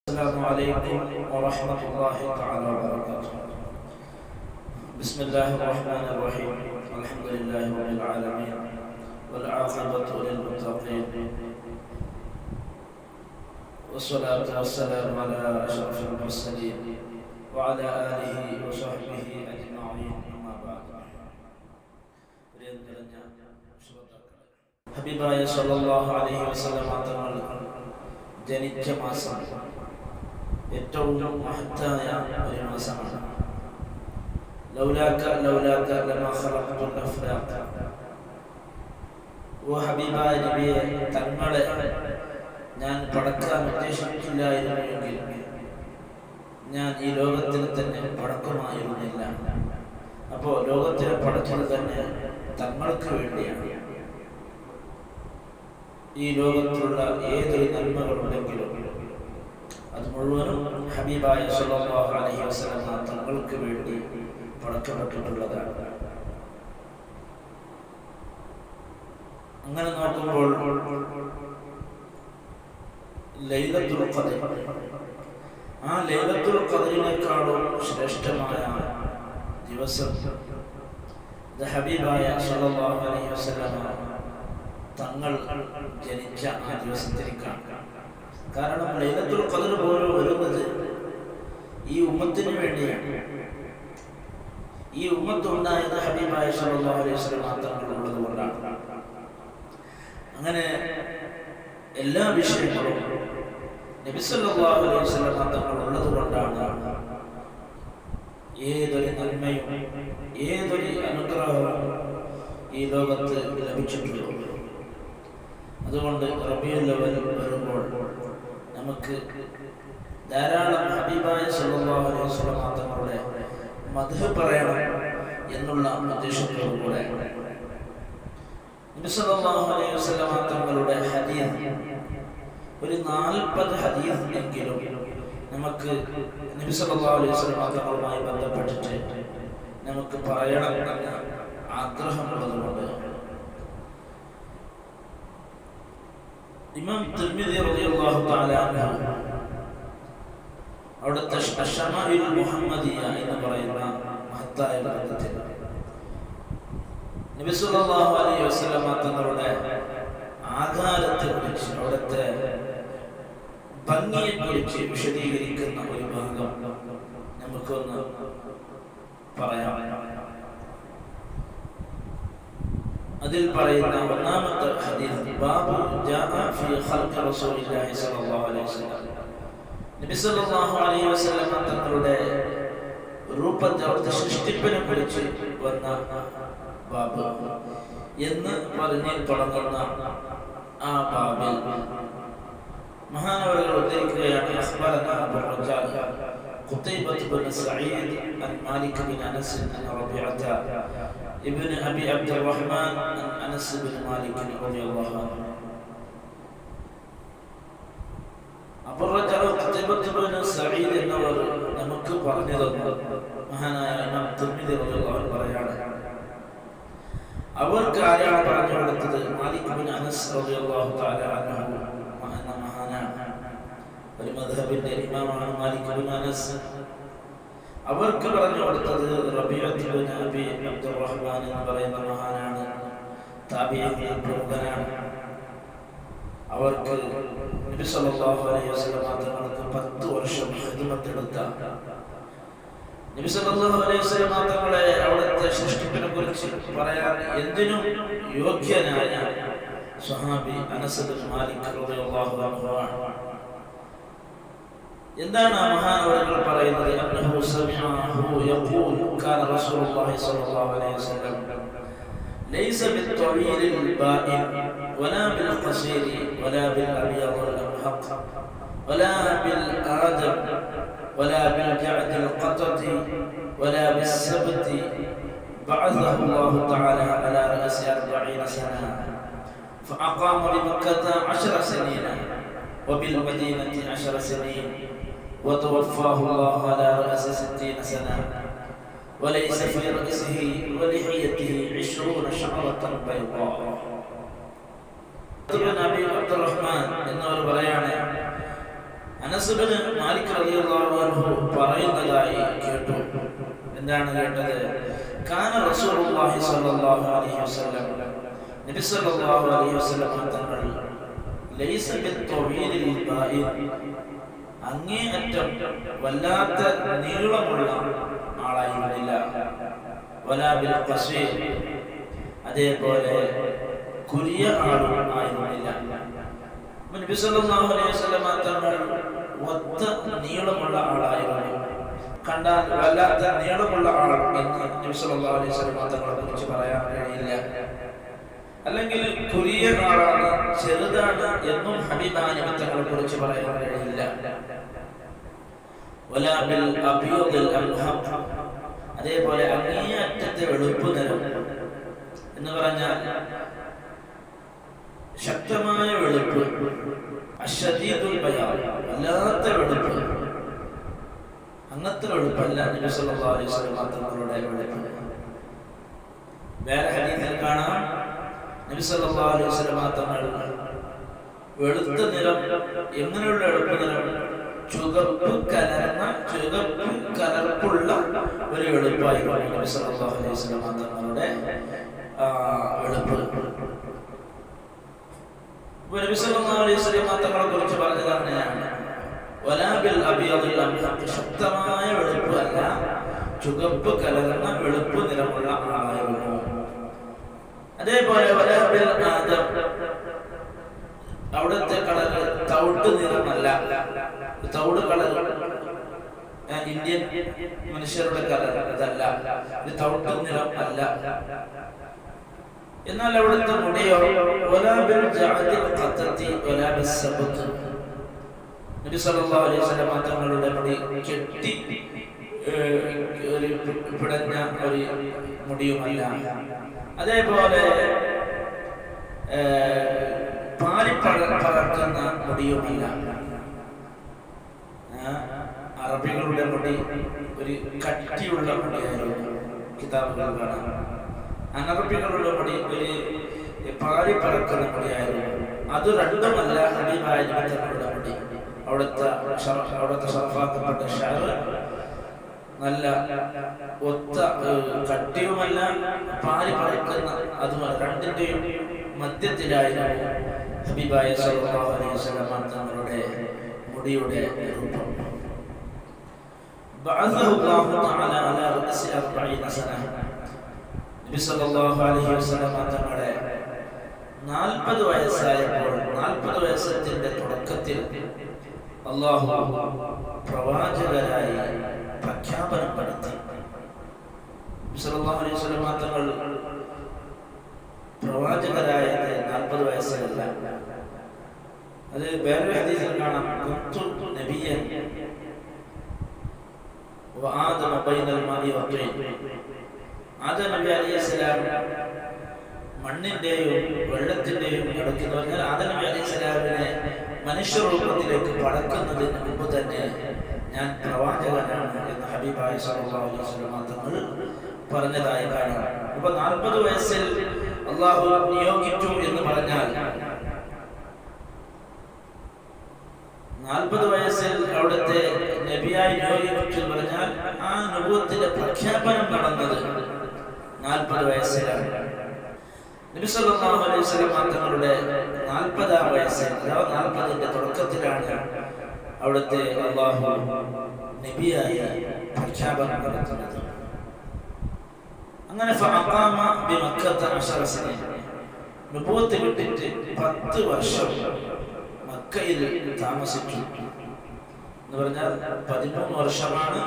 السلام عليكم ورحمة الله تعالى وبركاته. بسم الله الرحمن الرحيم. الحمد لله رب العالمين والعاقبة للمتقين والصلاة والسلام على أشرف المرسلين وعلى آله وصحبه أجمعين. أما بعد. ഹബീബായ സല്ലല്ലാഹു അലൈഹി വസല്ലം തങ്ങൾ ജനിച്ച മാസം ഏറ്റവും മഹത്തായ ഒരു മാസമാണ്. ലൗലാക ലമാ ഖലഖതുൽ അഫ്ലാഖ. ഓ ഹബീബായ നബിയെ, തങ്ങളെ ഞാൻ പടക്കാൻ ഉദ്ദേശിച്ചില്ലായിരുന്നെങ്കിൽ ഞാൻ ഈ ലോകത്തിൽ തന്നെ പടക്കുമായിരുന്നില്ല. അപ്പോൾ ലോകത്തിനെ പടച്ചത് തന്നെ തങ്ങൾക്ക് വേണ്ടിയാണ്. ഈ ലോകത്തിലുള്ള ഏതൊരു നന്മകളുണ്ടെങ്കിലും അത് മുഴുവനും ഹബീബായ സല്ലല്ലാഹു അലൈഹി വസല്ലം തങ്ങൾക്ക് വേണ്ടി പടക്കപ്പെട്ടിട്ടുള്ളതാണ്. അങ്ങനെ നോക്കുമ്പോൾ ലൈലത്തുൽ ഖദ്ർ, ആ ലൈലത്തുൽ ഖദ്റിനേക്കാളും ശ്രേഷ്ഠമായ ദിവസം ഇത് ഹബീബായ സല്ലല്ലാഹു അലൈഹി വസല്ലം തങ്ങൾ ജനിച്ച ആ ദിവസത്തിലേക്കാണ്. കാരണം ലൈലത്തുൽ ഖദ്ർ പോലും വരുന്നത് ഈ ഉമ്മത്തിന് വേണ്ടിയാണ്. ഈ ഉമ്മത്ത് ഉണ്ടായത് ഹബീബായ സല്ലല്ലാഹു അലൈഹി വസല്ലം തങ്ങളുള്ളത് കൊണ്ടാണ്. അങ്ങനെ എല്ലാ വിഷയങ്ങളും നബി സല്ലല്ലാഹു അലൈഹി വസല്ലം തങ്ങൾ ഉള്ളത് കൊണ്ടാണ് ഏതൊരു നന്മയും ഏതൊരു അനുഗ്രഹവും ഈ ലോകത്ത് ലഭിച്ചിട്ടുള്ളത്. അതുകൊണ്ട് റബീഉൽ അവ്വൽ വരുമ്പോൾ നമുക്ക് ധാരാളം ഹബീബായ സല്ലല്ലാഹു അലൈഹി വസല്ലം തങ്ങളുടെ മദ്ഹ് പറയണം എന്നുള്ള ഉദ്ദേശത്തോടുകൂടെ നബി സല്ലല്ലാഹു അലൈഹി വസല്ലം തങ്ങളുടെ ഹദീസ് ഒരു 40 ഹദീസ് എങ്കിലും നമുക്ക് നബി സല്ലല്ലാഹു അലൈഹി വസല്ലം തങ്ങളുമായി ബന്ധപ്പെട്ടിട്ട് നമുക്ക് പറയണം എന്ന ആഗ്രഹമുള്ളതുകൊണ്ട് ഇമാം തിർമിദി റളിയല്ലാഹു തആല അൻഹു അവിടുത്തെ അശ്ശമാഇൽ മുഹമ്മദിയ എന്ന് പറയുന്ന മഹത്തായ ഗ്രന്ഥത്തിൽ നബി സല്ലല്ലാഹു അലൈഹി വസല്ലം തങ്ങളുടെ ആകാരത്തെക്കുറിച്ച്, അവിടുത്തെ ഭംഗിയെക്കുറിച്ച് വിശദീകരിക്കുന്ന ഒരു ഭാഗം നമുക്കൊന്ന് പറയാം. അതിൽ പറയുന്ന ഒന്നാമത്തെ ഹദീസ് ബാബു ജാഅ ഫീ ഖൽഖി റസൂലില്ലാഹി സ്വല്ലല്ലാഹു അലൈഹി വസല്ലം. നബി സല്ലല്ലാഹു അലൈഹി വസല്ലം തങ്ങളുടെ രൂപത്തെ സൃഷ്ടിപ്പിനെ കുറിച്ച് വന്ന ബാബ് എന്ന് പറഞ്ഞ് തുടങ്ങുന്ന ആ ബാബിൽ മഹാനവറുകൾ ഉദ്ധരിക്കുകയാണ്. അഖ്ബറനാ അബൂ റജാ ഖുതൈബ ബിൻ സഈദ് അൻ മാലിക് ബിൻ അനസ് അൻ റബീഅത ابن أبي عبد الرحمن أنس بن مالك رضي الله عنه. أبو الرجاء قتيبة بن سعيد എന്നവർ നമുക്ക് പറഞ്ഞു തന്നു. മഹാനായ ഇമാം തിർമിദി റളിയല്ലാഹു അൻഹു പറയാണ്, അവർക്ക് ആരാണ് പറഞ്ഞു കൊടുത്തത്? മാലിക് ബിൻ അനസ് റളിയല്ലാഹു തആല അൻഹു എന്ന മഹാനാണ്. ഒരു മദ്ഹബിന്റെ ഇമാമാണ് മാലിക് ബിൻ അനസ്. അവർക്ക് പറഞ്ഞു കൊടുത്തത് റബീഅത്ത് ബിൻ അബി അബ്ദുറഹ്മാൻ എന്ന് പറയുന്ന മഹാനാണ്. താബിഈൻ പ്രമുഖനാണ്. അവർക്ക് നബി സല്ലല്ലാഹു അലൈഹി വസല്ലം തങ്ങൾക്ക് 10 വർഷം ഖിദ്മത്ത് എടുത്ത നബി സല്ലല്ലാഹു അലൈഹി വസല്ലം തങ്ങളെ അവിടുത്തെ സൃഷ്ടിപ്പിനെ കുറിച്ച് പറയാൻ എന്തിനും യോഗ്യനായ സ്വഹാബി അനസ് ബിൻ മാലിക് റളിയല്ലാഹു അൻഹു. എന്താണ് ആ മഹാനവറുകൾ പറയുന്നത്? അന്നഹു സമിഅഹു യഖൂൽ കാന റസൂലുള്ളാഹി സ്വല്ലല്ലാഹു അലൈഹി വസല്ലം ലൈസ ബിത്വീലിൽ ബാഇൻ വലാ ബിൽ ഖസീരി വലാ ബിൽ അബിയദിൽ അംഹഖ വലാ ബിൽ ആദം വലാ ബിൽ ജഅദിൽ ഖതതി വലാ ബിൽ സബ്തി ബഅസഹു അല്ലാഹു തആല അലാ റഅസി 40 സന فأقام بمكة 10 سنين وبالمدينة 10 سنين وتوفاه الله على رأس 60 سنة وليس في رأسه ولحيته 20 شعرة بيضاء. ابن أبي عبد الرحمن എന്നവർ പറയാണ്, അനസ് ഇബ്നു മാലിക് റളിയല്ലാഹു അൻഹു പറയുന്നതായി കേട്ടു. എന്താണ് കേട്ടത്? കാന റസൂലുള്ളാഹി സ്വല്ലല്ലാഹു അലൈഹി വസല്ലം, നബി സല്ലല്ലാഹു അലൈഹി വസല്ലം തങ്ങൾ ലൈസ ബിത്വീലിൽ ബാഇൻ, അങ്ങേയറ്റം വല്ലാത്ത നീളമുള്ള ആളായിരുന്നില്ല. വലാ ബിൽ ഖസീർ, അതേപോലെ കുരിയ ആളും ആയിരുന്നില്ല. നബി സല്ലല്ലാഹു അലൈഹി വസല്ലം തങ്ങൾ ഒത്ത നീളമുള്ള ആളായിരുന്നു. കണ്ടാൽ വല്ലാത്ത നീളമുള്ള ആൾ എന്ന് നബി സല്ലല്ലാഹു അലൈഹി വസല്ലം തങ്ങളെ കുറിച്ച് പറയാൻ കഴിയില്ല. അല്ലെങ്കിൽ കുരിയ ആളാണ്, ചെറുതാണ് എന്നും ഹബീബായ നബി തങ്ങളെ കുറിച്ച് പറയാൻ കഴിയില്ല. വലാ ബിൽ അബീദിൽ അൽഹം, അതേപോലെ അങ്ങേയറ്റത്തെ വെളുപ്പ് നിറം എന്ന് പറഞ്ഞാൽ ശക്തമായ വെളുപ്പ്, അശദീദുൽ ബയാൻ, വല്ലാത്ത വെളുപ്പ്, അങ്ങനത്തെ വെളുപ്പല്ല നബി സല്ലല്ലാഹു അലൈഹി വസല്ലം തങ്ങളുടെ വെളുപ്പ്. വേറെ ഹദീസിൽ കാണാം നബി സല്ലല്ലാഹു അലൈഹി വസല്ലം തങ്ങൾ വെളുത്ത നിറം, എങ്ങനെയുള്ള വെളുപ്പ് നിറം? ചുവപ്പ് കലർപ്പുള്ള ഒരു വെളുപ്പായിരുന്നു നബി സല്ലല്ലാഹു അലൈഹി വസല്ലം തങ്ങളുടെ വെളുപ്പ്. നബി സല്ലല്ലാഹു അലൈഹി വസല്ലം തങ്ങളെ കുറിച്ച് പറഞ്ഞത് അങ്ങനെയാണ്. വലാ ബിൽ അബീദിൽ അംഹം, ശക്തമായ വെളുപ്പ് അല്ല, ചുവപ്പ് കലർന്ന വെളുപ്പ് നിറമുള്ള ആളായിരുന്നു. അതേപോലെ വലാ ബിൽ ആദം, അവിടുത്തെ കളർ തവിട്ട് നിറമല്ല, തവിട് കളർ ഇന്ത്യൻ മനുഷ്യരുടെ കളർ അതല്ല, ഇത് തവിട്ട് നിറം അല്ല. എന്നാൽ അവിടുത്തെ മുടിയോ വലാ ബിൽ ജഅദിൽ ഖതതി വലാ ബിസ്സബത്, നബി സല്ലല്ലാഹു അലൈഹി വസല്ലം തങ്ങളുടെ മുടി കെട്ടി ഒരു പിടഞ്ഞ ഒരു മുടിയുമല്ല. അതേപോലെ പാലിപ്പറക്കുന്ന മുടിയുമല്ല. അറബികളുടെ മുടി ഒരു കട്ടിയുള്ള മുടിയായിരുന്നു, കിതാബുകൾ കാണാം. അനറബികളുടെ മുടി ഒരു പാലിപ്പറക്കുന്ന മുടിയായിരുന്നു. അത് രണ്ടുമല്ല ഹബീബായ നബി തങ്ങളുടെ മുടി. അവിടുത്തെ ഷറഫാക്കപ്പെട്ട ഷഅർ നല്ല ഒത്ത കട്ടിയുമല്ല, പാരി പറക്കുന്ന അതുമല്ല, രണ്ടിന്റെയും മധ്യത്തിലായിരുന്നു ഹബീബായ സല്ലല്ലാഹു അലൈഹി വസല്ലം തങ്ങളുടെ മുടിയുടെ രൂപം. ബഅസഹു അല്ലാഹു തആല അലാ റഅസി 40 സന, നബി സല്ലല്ലാഹു അലൈഹി വസല്ലം തങ്ങളെ 40 വയസ്സായപ്പോൾ, 40 വയസ്സിന്റെ തുടക്കത്തിൽ അല്ലാഹു പ്രവാചകരായി പ്രഖ്യാപനം നടത്തി. നബി സല്ലല്ലാഹു അലൈഹി വസല്ലം തങ്ങൾ പ്രവാചകരായത് 40 വയസ്സിലല്ല. അത് വേറൊരു ഹദീസിൽ കാണാം, കുന്തു നബിയൻ വആദമ ബൈനൽ മാഇ വത്തീൻ. ആദം നബി അലൈഹിസ്സലാം മണ്ണിന്റെയും വെള്ളത്തിന്റെയും ഇടയ്ക്ക് എന്ന് പറഞ്ഞാൽ ആദം നബി അലൈഹിസ്സലാമിനെ മനുഷ്യരൂപത്തിലേക്ക് പടക്കുന്നതിന് മുമ്പ് തന്നെ ഞാൻ പ്രവാചകനാണ് എന്ന് ഹബീബായ സല്ലല്ലാഹു അലൈഹി വസല്ലം തങ്ങൾ പറഞ്ഞതായി കാണാം. അപ്പൊ 40 വയസ്സിൽ അള്ളാഹു നിയോഗിച്ചു എന്ന് പറഞ്ഞാൽ 40 വയസ്സിൽ അവിടുത്തെ നബിയായി നിയോഗിച്ചു എന്ന് പറഞ്ഞാൽ ആ നബുവത്തിന്റെ പ്രഖ്യാപനം നടന്നത് 40 വയസ്സിലാണ്. നബി സല്ലല്ലാഹു അലൈഹി വസല്ലം തങ്ങളുടെ 40-ാം വയസ്സിൽ, അഥവാ 40-ന്റെ തുടക്കത്തിലാണ് അവിടുത്തെ അള്ളാഹു നബിയായി പ്രഖ്യാപനം നടത്തുന്നത്. അങ്ങനെ ഫഅഖാമ ബിമക്കത 10 സനീൻ, നബുവത്ത് കിട്ടിയിട്ട് 10 വർഷം മക്കയിൽ താമസിച്ചു എന്ന് പറഞ്ഞാൽ 13 വർഷമാണ്.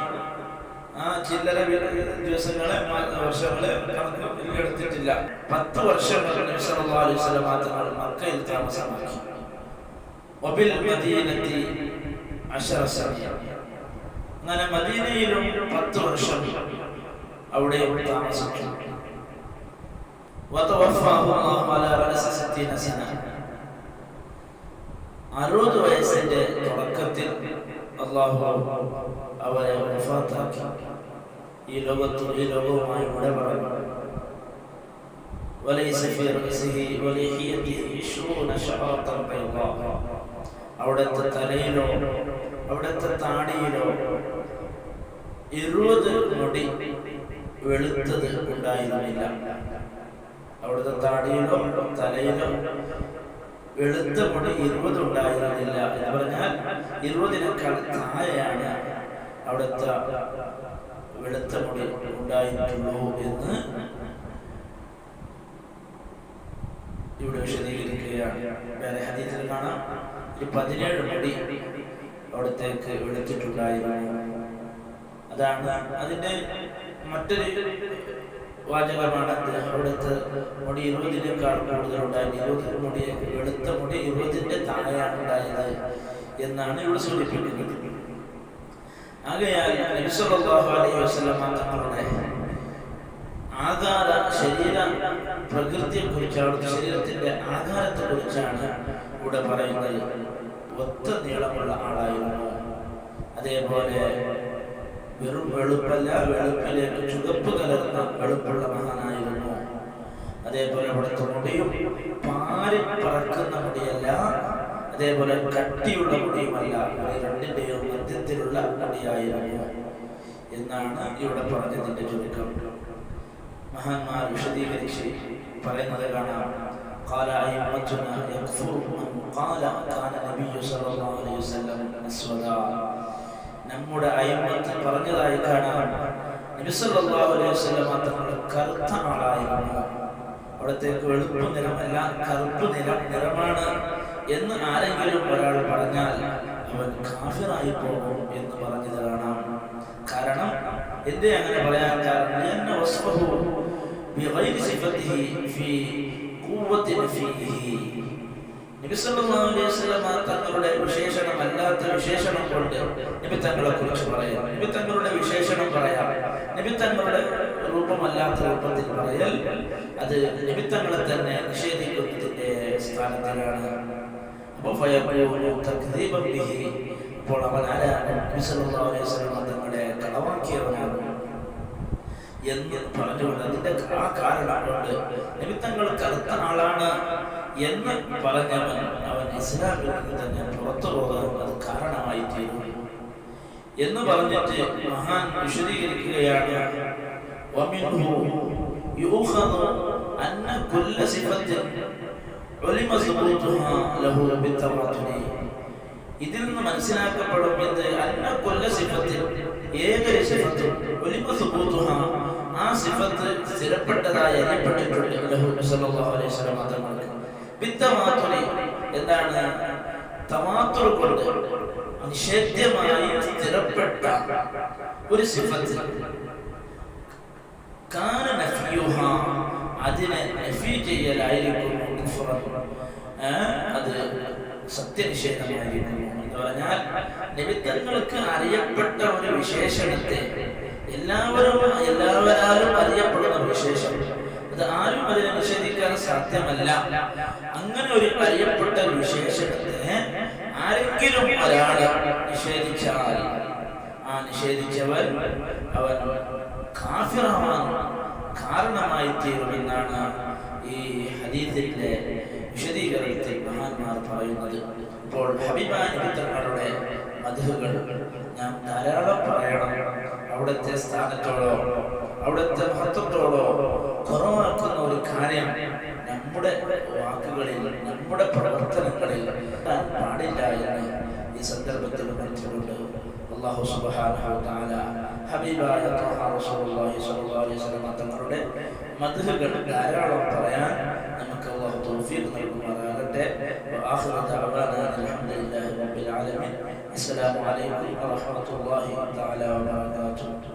ആ ചില്ലറ ദിവസങ്ങളെ വർഷങ്ങളെ കണക്ക് എടുത്തിട്ടില്ല. 10 വർഷങ്ങൾ നബി സല്ലല്ലാഹു അലൈഹി വസല്ലം തങ്ങൾ മക്കയിൽ താമസമാക്കി. വബിൽ മദീനത്തി 10 സനീൻ, അങ്ങനെ മദീനയിലും 10 വർഷം അവിടെ താമസിച്ചു. വതവഫാഹു അല്ലാഹു അലാ റഅസി 60 സന, 60 വയസ്സിന്റെ തുടക്കത്തിൽ അല്ലാഹു അവരെ വഫാത്താക്കി. ഈ ലോകവുമായി വിട പറഞ്ഞു. വലൈസ ഫീ റഅസിഹി വലഹിയതിഹി 20 ശഅറതൻ ബൈദാ, അവിടുത്തെ തലയിലോ അവിടുത്തെ താടിയിലോ 20 മുടി വെളുത്തത് ഉണ്ടായിരുന്നില്ല. അവിടുത്തെ താടിയിലോ തലയിലോ വെളുത്ത മുടി 20 ഉണ്ടായിരുന്നില്ല എന്ന് പറഞ്ഞാൽ 20-നേക്കാൾ താഴെയാണ് അവിടുത്തെ വെളുത്ത മുടി ഉണ്ടായിട്ടുള്ളൂ എന്ന് ഇവിടെ വിശദീകരിക്കുകയാണ്. വേറെ ഹദീസിൽ കാണാം 17 മുടി അവിടത്തേക്ക് വെളുത്തിട്ടുണ്ടായിരുന്നു. അതാണ് അതിന്റെ മറ്റൊരു വാചകമാണ്. അവിടുത്തെ മുടി 20-നേക്കാൾ കൂടുതലുണ്ടായിരുന്നു. 20 മുടി വെളുത്ത മുടി 20-ന്റെ താഴെയാണ് ഉണ്ടായത് എന്നാണ് ഇവിടെ സൂചിപ്പിക്കുന്നത്. ആകയാൽ നബി സല്ലല്ലാഹു അലൈഹി വസല്ലം തങ്ങളുടെ ആകാര ശരീര പ്രകൃതിയെക്കുറിച്ചാണ്, ശരീരത്തിന്റെ ആകാരത്തെക്കുറിച്ചാണ് ഇവിടെ പറയുന്നത്. ഒത്ത നീളമുള്ള ആളായിരുന്നു. അതേപോലെ വെറും വെളുപ്പല്ല, വെളുപ്പിലേക്ക് ചുവപ്പ് കലർന്ന വെളുപ്പുള്ള മഹാനായിരുന്നു. അതേപോലെ അവിടുത്തെ മുടിയും പാരി പറക്കുന്ന മുടിയല്ല, അതേപോലെ കട്ടിയുള്ള മുടിയുമല്ല, രണ്ടിന്റെയും മധ്യത്തിലുള്ള മുടിയായിരുന്നു എന്നാണ് ഇവിടെ പറഞ്ഞതിന്റെ ചുരുക്കം. മഹാന്മാർ വിശദീകരിച്ച് പറയുന്നത് കാണാം. قال أئمتنا يكفر من قال كان النبي صلى الله عليه وسلم أسودا. നമ്മുടെ അയിമത്ത് പറഞ്ഞതായി കാണാം, നബി സല്ലല്ലാഹു അലൈഹി വസല്ലം തങ്ങൾ കറുത്ത ആളായിരുന്നു. അവിടത്തേക്ക് വെളുപ്പ് നിറമല്ല, കറുപ്പ് നിറമാണ് എന്ന് ആരെങ്കിലും ഒരാൾ പറഞ്ഞാൽ അവൻ കാഫിറായി പോകും എന്ന് പറഞ്ഞത് കാണാം. കാരണം എന്തേ അങ്ങനെ പറയാൻ കാരണം, നബി സല്ലല്ലാഹു അലൈഹി വസല്ലം തങ്ങളുടെ വിശേഷണമല്ലാത്ത വിശേഷണം കൊണ്ട് നബി തങ്ങളെ കുറിച്ച് പറയാം, നബി തങ്ങളുടെ വിശേഷണം പറയാം, നബി തങ്ങളുടെ രൂപമല്ലാത്ത രൂപത്തിൽ പറയൽ അത് നബി തങ്ങളെ തന്നെ നിഷേധിക്കുന്നതിന്റെ സ്ഥാനത്തിലാണ്. അപ്പോൾ അവൻ ആരാണ്? നബി സല്ലല്ലാഹു അലൈഹി വസല്ലം തങ്ങളെ കളവാക്കിയവനാണ് എന്ന് പറഞ്ഞുകൊണ്ട് അതിന്റെ ആ കാരണം കൊണ്ട് നബി തങ്ങൾ കറുത്ത ആളാണ് എന്ന് പറഞ്ഞവൻ അവൻ ഇസ്ലാമിൽ നിന്ന് തന്നെ പുറത്തു പോകാൻ അത് കാരണമായി തീരും എന്ന് പറഞ്ഞിട്ട് മഹാൻ വിശദീകരിക്കുകയാണ്. ഇതിൽ നിന്ന് മനസ്സിലാക്കപ്പെടും എന്ത്? അന്ന കൊല്ല സിഫത്തിൽ ഏതൊരു സിഫത്തും ആ സിഫത്ത് സ്ഥിരപ്പെട്ടതായി അറിയപ്പെട്ടിട്ടുണ്ട്. എന്താണ്? തമാത്തുർ കൊണ്ട് നിഷേധ്യമായി സ്ഥിരപ്പെട്ട ഒരു സിഫത്ത് അതിനെ നഫി ചെയ്യലായിരിക്കും, അത് സത്യനിഷേധമായിരിക്കും. എന്ന് പറഞ്ഞാൽ നബിതങ്ങൾക്ക് അറിയപ്പെട്ട ഒരു വിശേഷണത്തെ എല്ലാവരാലും അറിയപ്പെടുന്ന വിശേഷം, അത് ആരും അതിനെ നിഷേധിക്കാൻ സാധ്യമല്ല. അങ്ങനെ ഒരു അറിയപ്പെട്ട വിശേഷണത്തെ ആരെങ്കിലും ഒരാളെ നിഷേധിച്ചാൽ ആ നിഷേധിച്ചവൻ അവൻ കാഫിറാവാൻ കാരണമായി തീരുമെന്നാണ് ഈ ഹദീസിന്റെ വിശദീകരണത്തിൽ മഹാന്മാർ പറയുന്നത്. ഇപ്പോൾ ഹബീബായ നബി തങ്ങളുടെ മദ്ഹുകൾ നാം ധാരാളം പറയണം. അവിടുത്തെ സ്ഥാനത്തോടോ അവിടുത്തെ മഹത്വത്തോടോ കുറവാക്കുന്ന ഒരു കാര്യം നമ്മുടെ വാക്കുകളിൽ, നമ്മുടെ പ്രവർത്തനങ്ങളിൽ പാടില്ല എന്ന് ഈ സന്ദർഭത്തിൽ ഉണർത്തിക്കൊണ്ട് അല്ലാഹു സുബ്ഹാനഹു വ തആല ഹബീബായ റസൂലുള്ളാഹി സ്വല്ലല്ലാഹു അലൈഹി വസല്ലം തങ്ങളുടെ മദ്ഹുകൾ ധാരാളം പറയാൻ നമുക്ക് അല്ലാഹു തൗഫീഖ് നൽകുമാറാകട്ടെ. വആഖിറു ദഅവാനാ അൽഹംദുലില്ലാഹി റബ്ബിൽ ആലമീൻ. അസ്സലാമു അലൈക്കും വറഹ്മത്തുള്ളാഹി തആല വബറകാതുഹു.